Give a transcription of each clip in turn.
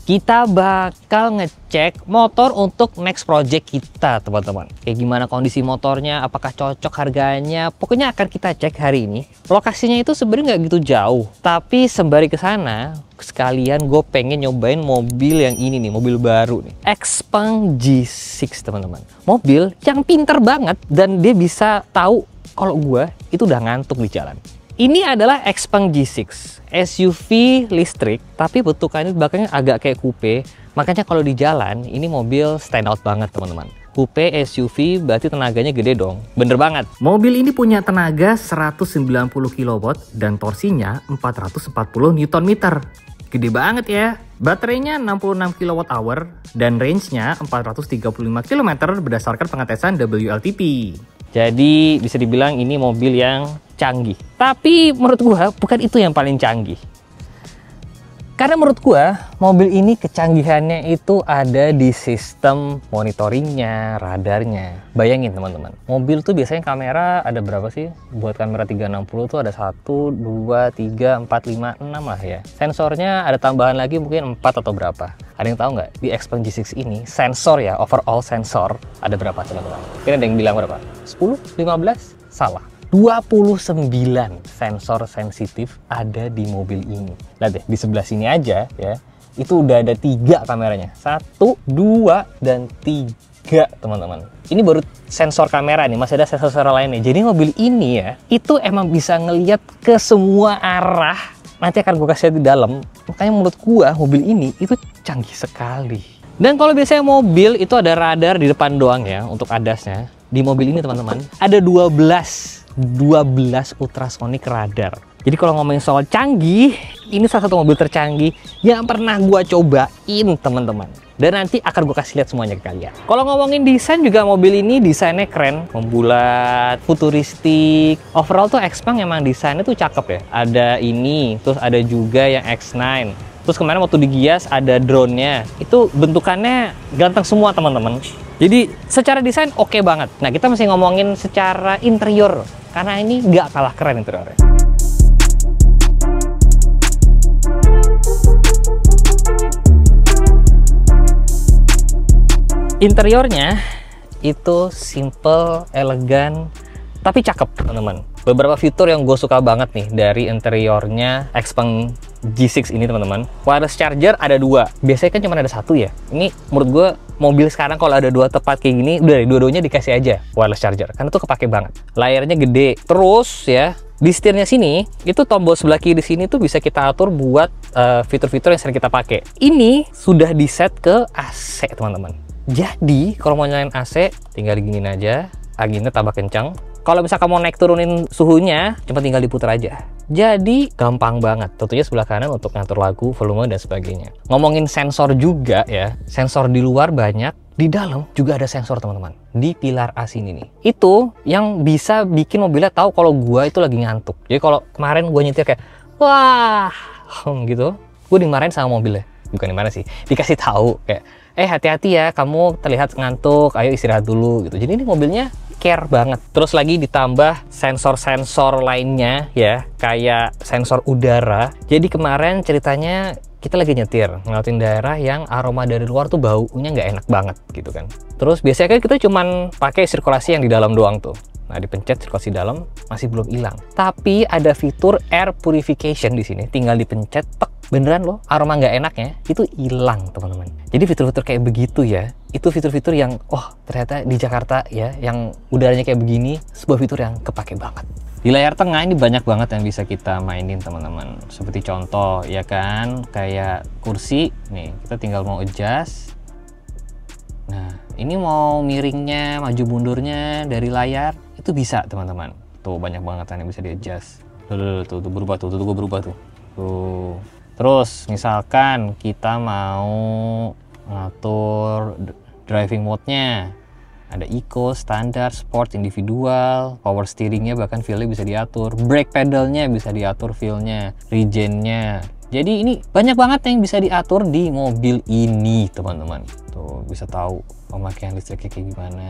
kita bakal ngecek motor untuk next project kita, teman-teman. Kayak gimana kondisi motornya, apakah cocok harganya, pokoknya akan kita cek hari ini. Lokasinya itu sebenarnya nggak gitu jauh, tapi sembari ke sana, sekalian gue pengen nyobain mobil yang ini nih, mobil baru nih. Xpeng G6, teman-teman. Mobil yang pinter banget dan dia bisa tahu kalau gue itu udah ngantuk di jalan. Ini adalah Xpeng G6, SUV listrik, tapi bentukannya belakangnya agak kayak coupe. Makanya kalau di jalan, ini mobil stand out banget, teman-teman. Coupe SUV berarti tenaganya gede dong. Bener banget. Mobil ini punya tenaga 190 kW dan torsinya 440 Nm. Gede banget ya. Baterainya 66 kWh dan range-nya 435 km berdasarkan pengetesan WLTP. Jadi bisa dibilang ini mobil yang canggih. Tapi menurut gua bukan itu yang paling canggih. Karena menurut gua mobil ini kecanggihannya itu ada di sistem monitoringnya, radarnya. Bayangin teman-teman, mobil tuh biasanya kamera ada berapa sih? Buat kamera 360 tuh ada 1, 2, 3, 4, 5, 6 lah ya. Sensornya ada tambahan lagi mungkin 4 atau berapa. Ada yang tahu nggak? Di Xpeng G6 ini sensor ya, overall sensor ada berapa teman-teman? Mungkin ada yang bilang berapa? 10? 15? Salah. 29 sensor sensitif ada di mobil ini. Lihat deh, di sebelah sini aja ya, itu udah ada 3 kameranya. 1, 2, dan 3 teman-teman. Ini baru sensor kamera nih, masih ada sensor lainnya. Jadi mobil ini ya, itu emang bisa ngelihat ke semua arah. Nanti akan gue kasih lihat di dalam. Makanya menurut gue mobil ini itu canggih sekali. Dan kalau biasanya mobil itu ada radar di depan doang ya untuk ADAS-nya. Di mobil ini teman-teman ada 12 ultrasonic radar. Jadi kalau ngomongin soal canggih, ini salah satu mobil tercanggih yang pernah gua cobain teman-teman. Dan nanti akan gue kasih lihat semuanya ke kalian. Kalau ngomongin desain juga mobil ini desainnya keren, membulat, futuristik. Overall tuh Xpeng emang desainnya tuh cakep ya. Ada ini, terus ada juga yang X9. Terus kemarin waktu digias ada drone-nya. Itu bentukannya ganteng semua teman-teman. Jadi secara desain oke banget. Nah kita masih ngomongin secara interior. Karena ini nggak kalah keren interiornya. Interiornya itu simple, elegan, tapi cakep teman-teman. Beberapa fitur yang gue suka banget nih dari interiornya Xpeng G6 ini teman-teman. Wireless charger ada 2. Biasanya kan cuma ada 1 ya. Ini menurut gue mobil sekarang kalau ada 2 tepat kayak gini, udah dua-duanya dikasih aja wireless charger. Karena tuh kepake banget. Layarnya gede. Terus ya, di setirnya sini, itu tombol sebelah kiri sini tuh bisa kita atur buat fitur-fitur yang sering kita pakai. Ini sudah di set ke AC teman-teman. Jadi kalau mau nyalain AC, tinggal diginin aja. Anginnya tambah kencang. Kalau misalkan mau naik turunin suhunya, cuma tinggal diputar aja. Jadi gampang banget. Tentunya sebelah kanan untuk ngatur lagu, volume, dan sebagainya. Ngomongin sensor juga ya, sensor di luar banyak, di dalam juga ada sensor teman-teman. Di pilar A sini nih. Itu yang bisa bikin mobilnya tahu kalau gua itu lagi ngantuk. Jadi kalau kemarin gua nyetir kayak, wah, gitu, gua dimarahin sama mobilnya. Bukan dimarahin sih, dikasih tahu kayak, hati-hati ya, kamu terlihat ngantuk, ayo istirahat dulu gitu. Jadi ini mobilnya care banget. Terus lagi ditambah sensor-sensor lainnya ya, kayak sensor udara. Jadi kemarin ceritanya kita lagi nyetir, ngelewatin daerah yang aroma dari luar tuh baunya nggak enak banget gitu kan. Terus biasanya kan kita cuman pakai sirkulasi yang di dalam doang tuh. Nah, dipencet sirkulasi dalam masih belum hilang. Tapi ada fitur air purification di sini. Tinggal dipencet, tek, beneran loh, aroma nggak enaknya itu hilang teman-teman. Jadi fitur-fitur kayak begitu ya, itu fitur-fitur yang, ternyata di Jakarta ya, yang udaranya kayak begini, sebuah fitur yang kepake banget. Di layar tengah ini banyak banget yang bisa kita mainin teman-teman. Seperti contoh ya kan, kayak kursi, nih kita tinggal mau adjust. Nah, ini mau miringnya, maju mundurnya dari layar, itu bisa teman-teman. Tuh banyak banget yang bisa di adjust. Tuh berubah tuh, gue berubah tuh. Tuh. Terus misalkan kita mau ngatur driving mode-nya, ada eco, standar, sport, individual, power steeringnya bahkan feel-nya bisa diatur, brake pedalnya bisa diatur feel-nya, regen-nya. Jadi ini banyak banget yang bisa diatur di mobil ini teman-teman. Tuh bisa tahu pemakaian listriknya kayak gimana.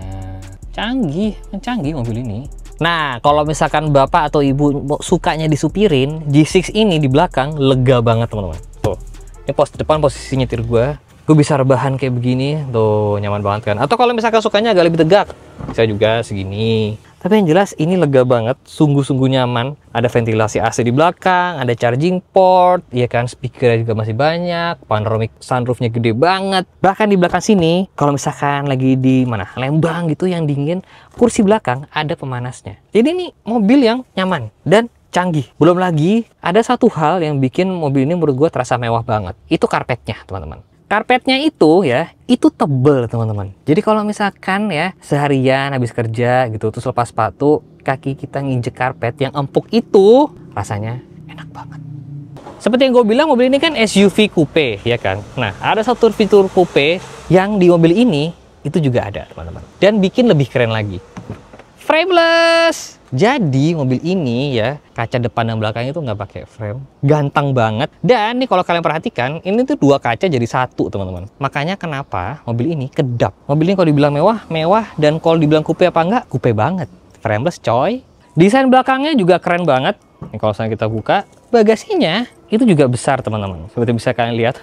Canggih mobil ini. Nah, kalau misalkan bapak atau ibu sukanya disupirin, G6 ini di belakang lega banget teman-teman. Tuh, Ini depan posisi nyetir gue bisa rebahan kayak begini, tuh nyaman banget kan. Atau kalau misalkan sukanya agak lebih tegak, bisa juga segini. Tapi yang jelas ini lega banget, sungguh-sungguh nyaman. Ada ventilasi AC di belakang, ada charging port, ya kan, speaker juga masih banyak, panoramic sunroofnya gede banget. Bahkan di belakang sini, kalau misalkan lagi di mana, Lembang gitu yang dingin, kursi belakang ada pemanasnya. Jadi ini mobil yang nyaman dan canggih. Belum lagi ada satu hal yang bikin mobil ini menurut gue terasa mewah banget. Itu karpetnya, teman-teman. Karpetnya itu ya, itu tebel teman-teman. Jadi kalau misalkan ya seharian habis kerja gitu, terus lepas sepatu, kaki kita nginjek karpet yang empuk itu, rasanya enak banget. Seperti yang gue bilang, mobil ini kan SUV coupe ya kan. Nah, ada satu fitur coupe yang di mobil ini itu juga ada teman-teman. Dan bikin lebih keren lagi. Frameless. Jadi mobil ini ya, kaca depan dan belakang itu nggak pakai frame, ganteng banget. Dan nih kalau kalian perhatikan, ini tuh dua kaca jadi satu teman-teman. Makanya kenapa mobil ini kedap. Mobil ini kalau dibilang mewah, mewah, dan kalau dibilang coupe apa enggak, coupe banget. Frameless coy. Desain belakangnya juga keren banget. Nih, kalau misalnya kita buka, bagasinya itu juga besar teman-teman. Seperti bisa kalian lihat.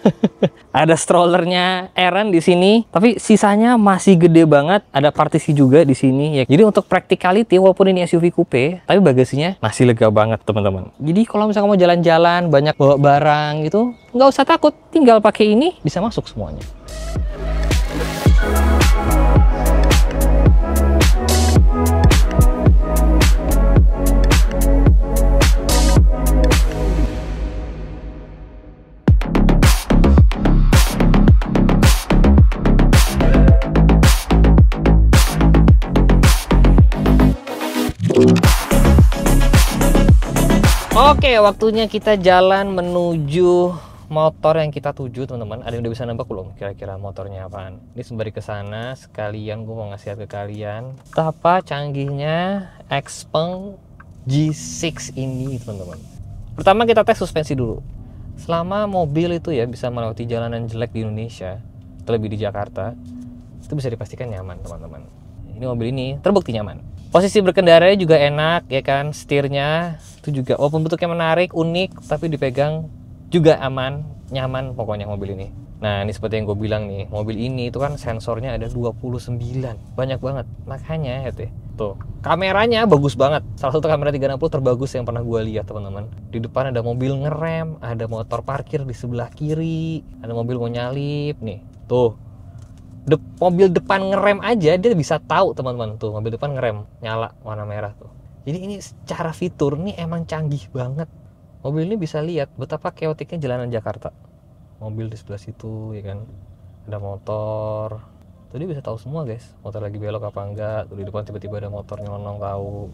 Ada strollernya Aaron di sini, tapi sisanya masih gede banget. Ada partisi juga di sini ya. Jadi untuk practicality, walaupun ini SUV coupe, tapi bagasinya masih lega banget teman-teman. Jadi kalau misalnya mau jalan-jalan, banyak bawa barang gitu, nggak usah takut. Tinggal pakai ini bisa masuk semuanya. Oke, waktunya kita jalan menuju motor yang kita tuju, teman-teman. Ada yang udah bisa nebak belum kira-kira motornya apaan? Ini sembari ke sana, sekalian gue mau ngasih lihat ke kalian betapa canggihnya Xpeng G6 ini, teman-teman. Pertama kita tes suspensi dulu. Selama mobil itu ya bisa melewati jalanan jelek di Indonesia, terlebih di Jakarta, itu bisa dipastikan nyaman, teman-teman. Ini mobil ini terbukti nyaman. Posisi berkendaranya juga enak ya kan, setirnya itu juga walaupun bentuknya menarik, unik, tapi dipegang juga aman, nyaman pokoknya mobil ini. Nah, ini seperti yang gue bilang nih, mobil ini itu kan sensornya ada 29, banyak banget. Makanya ya tuh, kameranya bagus banget. Salah satu kamera 360 terbagus yang pernah gue lihat, teman-teman. Di depan ada mobil ngerem, ada motor parkir di sebelah kiri, ada mobil mau nyalip nih. Tuh. Mobil depan ngerem aja dia bisa tahu, teman-teman. Tuh mobil depan ngerem nyala warna merah tuh. Jadi ini secara fitur nih emang canggih banget. Mobil ini bisa lihat betapa chaoticnya jalanan Jakarta. Mobil di sebelah situ ya kan, ada motor tuh, dia bisa tahu semua guys, motor lagi belok apa enggak. Tuh di depan tiba-tiba ada motor nyelonong tahu.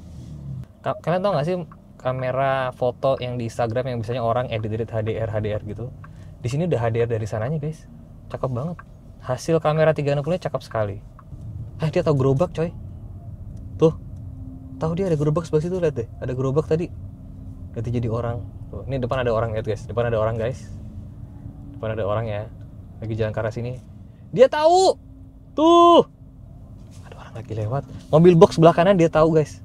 Kalian tahu nggak sih kamera foto yang di Instagram yang biasanya orang edit HDR gitu, di sini udah HDR dari sananya guys. Cakep banget. Hasil kamera 360-nya cakep sekali. Dia tahu gerobak coy. Tuh. Tahu dia ada gerobak sebelah situ, lihat deh. Ada gerobak tadi. Ganti jadi orang. Tuh, ini depan ada orang, lihat guys. Depan ada orang guys. Depan ada orang ya. Lagi jalan ke arah sini. Dia tahu. Tuh. Ada orang lagi lewat. Mobil box sebelah kanan dia tahu guys.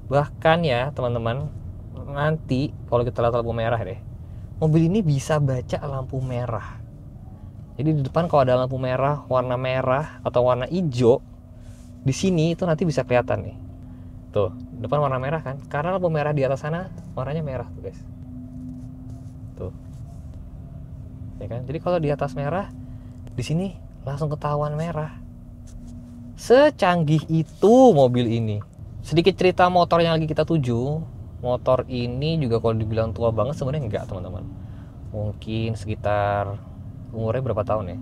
Bahkan ya, teman-teman, nanti kalau kita lihat lampu merah deh. Mobil ini bisa baca lampu merah. Jadi di depan kalau ada lampu merah, warna merah atau warna hijau, di sini itu nanti bisa kelihatan nih. Tuh, depan warna merah kan? Karena lampu merah di atas sana warnanya merah tuh guys. Tuh. Ya kan? Jadi kalau di atas merah, di sini langsung ketahuan merah. Secanggih itu mobil ini. Sedikit cerita motor yang lagi kita tuju. Motor ini juga kalau dibilang tua banget sebenarnya enggak, teman-teman. Mungkin sekitar umurnya berapa tahun ya?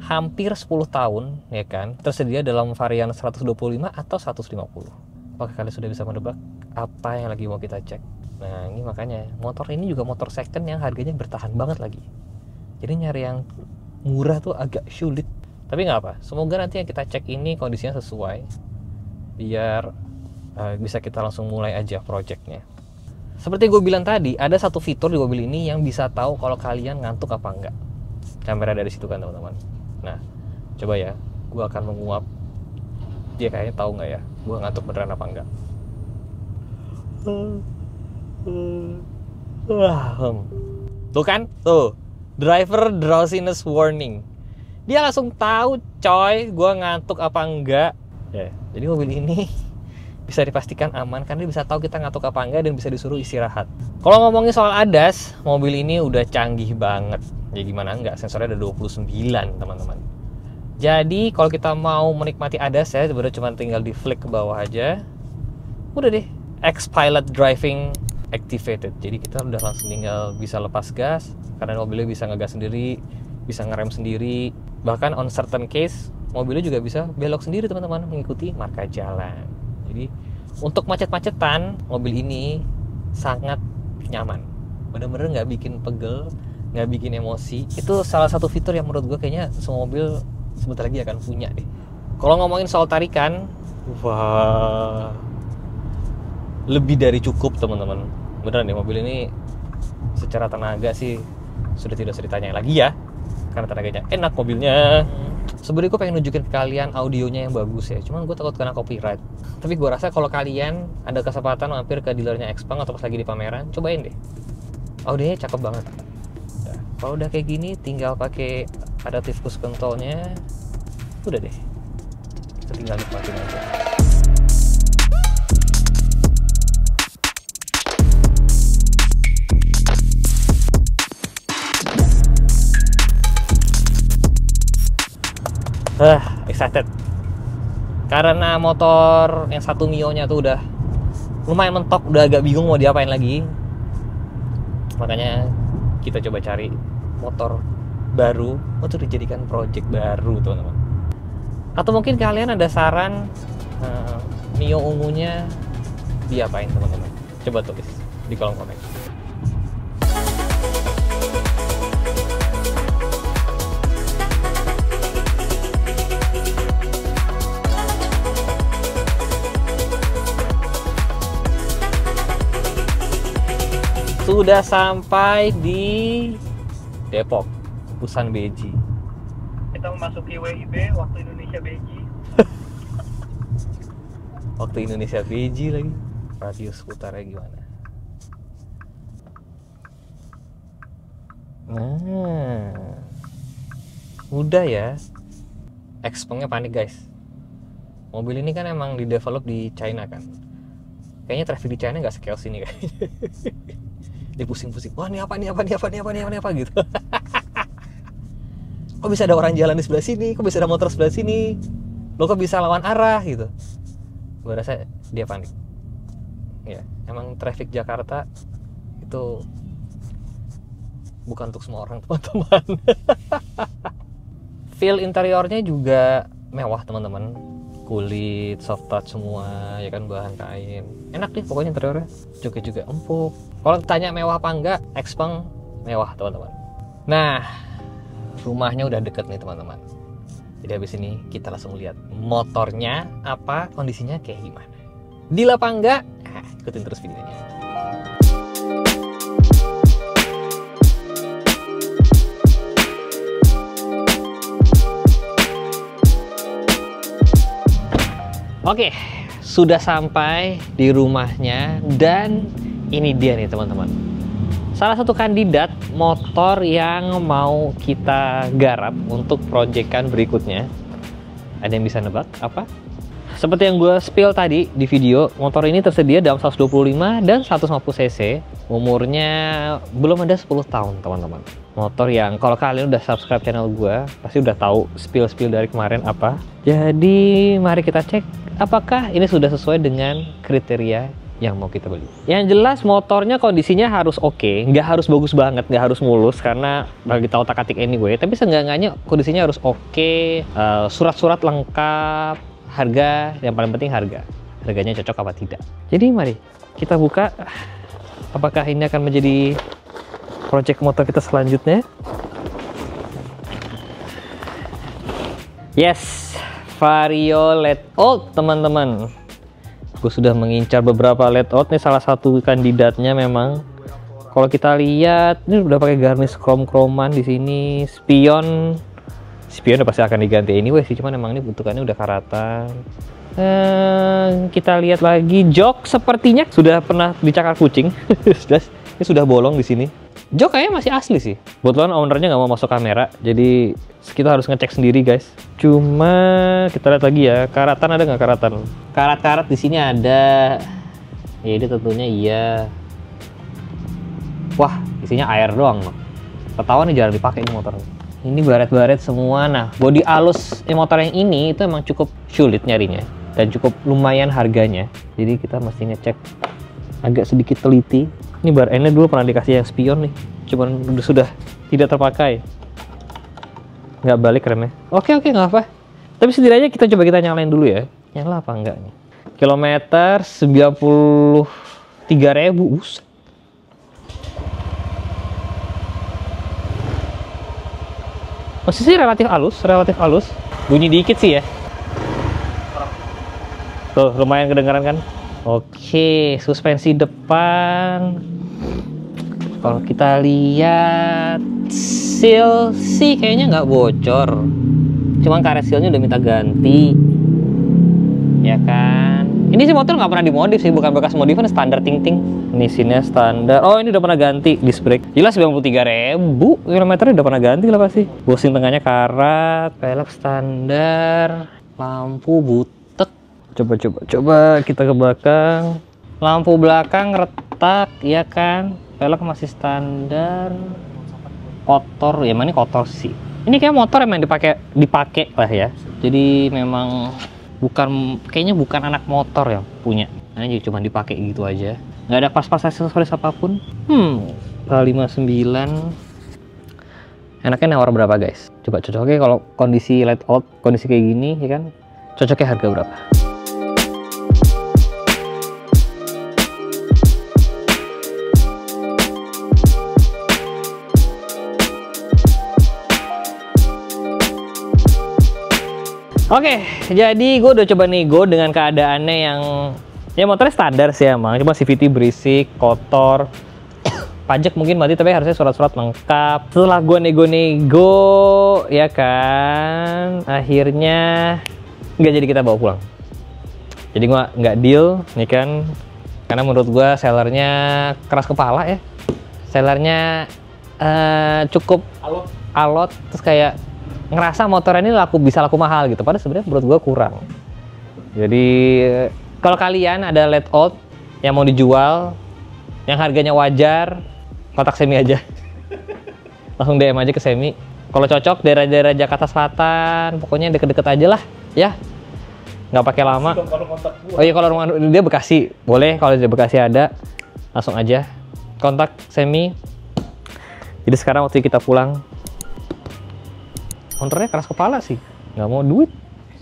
Hampir 10 tahun ya kan. Tersedia dalam varian 125 atau 150. Apakah kalian sudah bisa menebak apa yang lagi mau kita cek? Nah ini makanya motor ini juga motor second yang harganya bertahan banget lagi. Jadi nyari yang murah tuh agak sulit. Tapi nggak apa, semoga nanti yang kita cek ini kondisinya sesuai, biar bisa kita langsung mulai aja projectnya. Seperti gue bilang tadi, ada satu fitur di mobil ini yang bisa tahu kalau kalian ngantuk apa enggak. Kamera dari situ kan teman-teman. Nah coba ya, gue akan menguap, dia kayaknya tahu nggak ya gue ngantuk beneran apa enggak. Tuh kan, tuh driver drowsiness warning. Dia langsung tahu coy, gue ngantuk apa enggak. Ya, jadi mobil ini bisa dipastikan aman karena dia bisa tahu kita ngantuk apa enggak dan bisa disuruh istirahat. Kalau ngomongin soal ADAS, mobil ini udah canggih banget. Ya gimana enggak, sensornya ada 29 teman-teman. Jadi kalau kita mau menikmati ADAS ya, sebenarnya cuma tinggal di flick ke bawah aja. Udah deh, X-Pilot Driving activated. Jadi kita udah langsung tinggal bisa lepas gas karena mobilnya bisa ngegas sendiri, bisa ngerem sendiri. Bahkan on certain case, mobilnya juga bisa belok sendiri teman-teman, mengikuti marka jalan. Jadi untuk macet-macetan, mobil ini sangat nyaman. Bener-bener nggak bikin pegel, nggak bikin emosi. Itu salah satu fitur yang menurut gue kayaknya semua mobil sebentar lagi akan punya deh. Kalau ngomongin soal tarikan, wah, lebih dari cukup teman-teman. Beneran deh, mobil ini secara tenaga sih sudah tidak usah ditanya lagi ya, karena tenaganya enak mobilnya. Sebenarnya gue pengen nunjukin ke kalian audionya yang bagus ya, cuman gue takut kena copyright. Tapi gue rasa kalau kalian ada kesempatan mampir ke dealernya Xpeng atau pas lagi di pameran, cobain deh. Audionya cakep banget. Nah, kalau udah kayak gini, tinggal pakai adaptive cruise controlnya, udah deh. Kita tinggal nikmatin aja. Excited karena motor yang satu Mio nya tuh udah lumayan mentok, udah agak bingung mau diapain lagi. Makanya kita coba cari motor baru untuk dijadikan project baru teman-teman. Atau mungkin kalian ada saran Mio ungunya diapain teman-teman, coba tulis di kolom komen. Sudah sampai di Depok, Pusan Beji. Kita memasuki WIB, waktu Indonesia Beji. Waktu Indonesia Beji lagi. Radius putarnya gimana? Nah, udah ya. Xpengnya panik guys. Mobil ini kan emang di develop di China kan. Kayaknya traffic di China nggak se-chaos ini kayaknya. Dia pusing-pusing, wah ini apa gitu. Kok bisa ada orang jalan di sebelah sini, kok bisa ada motor sebelah sini, lo kok bisa lawan arah gitu. Gue rasa dia panik. Ya, emang traffic Jakarta itu bukan untuk semua orang teman-teman. Feel interiornya juga mewah teman-teman. Kulit, soft touch semua, ya kan, bahan kain. Enak deh pokoknya interiornya. Juga empuk. Kalau tanya mewah apa enggak, Xpeng mewah teman-teman. Nah, rumahnya udah deket nih teman-teman. Jadi habis ini kita langsung lihat motornya apa, kondisinya kayak gimana. Deal apa enggak? Ikutin terus videonya. Oke, sudah sampai di rumahnya dan ini dia nih teman-teman. Salah satu kandidat motor yang mau kita garap untuk proyekan berikutnya. Ada yang bisa nebak apa? Seperti yang gue spill tadi di video, motor ini tersedia dalam 125 dan 150 cc. Umurnya belum ada 10 tahun teman-teman. Motor yang kalau kalian udah subscribe channel gue, pasti udah tahu spill-spill dari kemarin apa. Jadi mari kita cek apakah ini sudah sesuai dengan kriteria yang mau kita beli. Yang jelas motornya kondisinya harus oke, nggak harus bagus banget, nggak harus mulus karena bagi tahu otak-atik anyway. Tapi seenggak-enggaknya kondisinya harus oke, surat-surat lengkap, harga yang paling penting harganya cocok apa tidak. Jadi mari kita buka, apakah ini akan menjadi project motor kita selanjutnya. Yes, Vario LED Out teman-teman. Gue sudah mengincar beberapa LED out nih, salah satu kandidatnya memang. Kalau kita lihat ini udah pakai garnish krom-kroman di sini. Spion udah pasti akan diganti anyway sih, cuman emang ini bentukannya udah karatan. Kita lihat lagi jok, sepertinya sudah pernah dicakar kucing. Ini sudah bolong di sini. Jok kayaknya masih asli sih. Kebetulan ownernya nggak mau masuk kamera, jadi kita harus ngecek sendiri guys. Cuma kita lihat lagi ya, karatan ada nggak karatan? Karat-karat di sini ada. Ya ini tentunya iya. Wah, isinya air doang loh. Ketahuan nih jarang dipakai ini motor. Ini baret-baret semua. Nah, bodi alus motor yang ini itu emang cukup sulit nyarinya dan cukup lumayan harganya. Jadi kita mesti ngecek agak sedikit teliti. Ini bar endnya dulu pernah dikasih yang spion nih, cuman sudah tidak terpakai. Nggak balik remnya. Oke, nggak apa. Tapi setidaknya kita coba kita nyalain dulu ya. Nyala apa enggak nih? Kilometer 93.000. Buset. Masih sih relatif halus. Bunyi dikit sih ya. Tuh, lumayan kedengaran kan? Oke, suspensi depan. Kalau kita lihat seal sih kayaknya nggak bocor. Cuman karet sealnya udah minta ganti. Ya kan? Ini sih motor nggak pernah dimodif sih, bukan bekas modifan, standar ting-ting. Ini sini standar. Oh, ini udah pernah ganti disc brake. Jelas 93.000 kilometer udah pernah ganti lah pasti. Bushing tengahnya karat, pelek standar, lampu butek. Coba kita ke belakang. Lampu belakang retak, ya kan? Pelek masih standar. Kotor, ya mana kotor sih. Ini kayak motor emang dipakai lah ya. Jadi memang kayaknya bukan anak motor yang punya. Nah, jadi cuma dipakai gitu aja. Nggak ada pas-pas aksesoris apapun. K59. Enaknya nawar berapa guys? Coba cocoknya kalau kondisi light out, kondisi kayak gini ya kan? Cocoknya harga berapa? Oke, jadi gue udah coba nego dengan keadaannya yang ya motornya standar sih emang, cuma CVT berisik, kotor, pajak mungkin mati tapi harusnya surat-surat lengkap. Setelah gue nego-nego, ya kan, akhirnya nggak jadi kita bawa pulang. Jadi gue nggak deal, nih kan, karena menurut gue sellernya keras kepala ya, sellernya cukup alot, terus kayak ngerasa motor ini bisa laku mahal gitu, padahal sebenarnya menurut gue kurang. Jadi kalau kalian ada let out yang mau dijual yang harganya wajar, kontak Semi aja. Langsung DM aja ke Semi. Kalau cocok daerah-daerah Jakarta Selatan, pokoknya deket-deket aja lah ya, nggak pakai lama. Oh iya, kalau rumah dia Bekasi boleh, kalau di Bekasi ada langsung aja kontak Semi. Jadi sekarang waktu kita pulang, motornya keras kepala sih, nggak mau duit,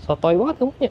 sotoy banget kamunya.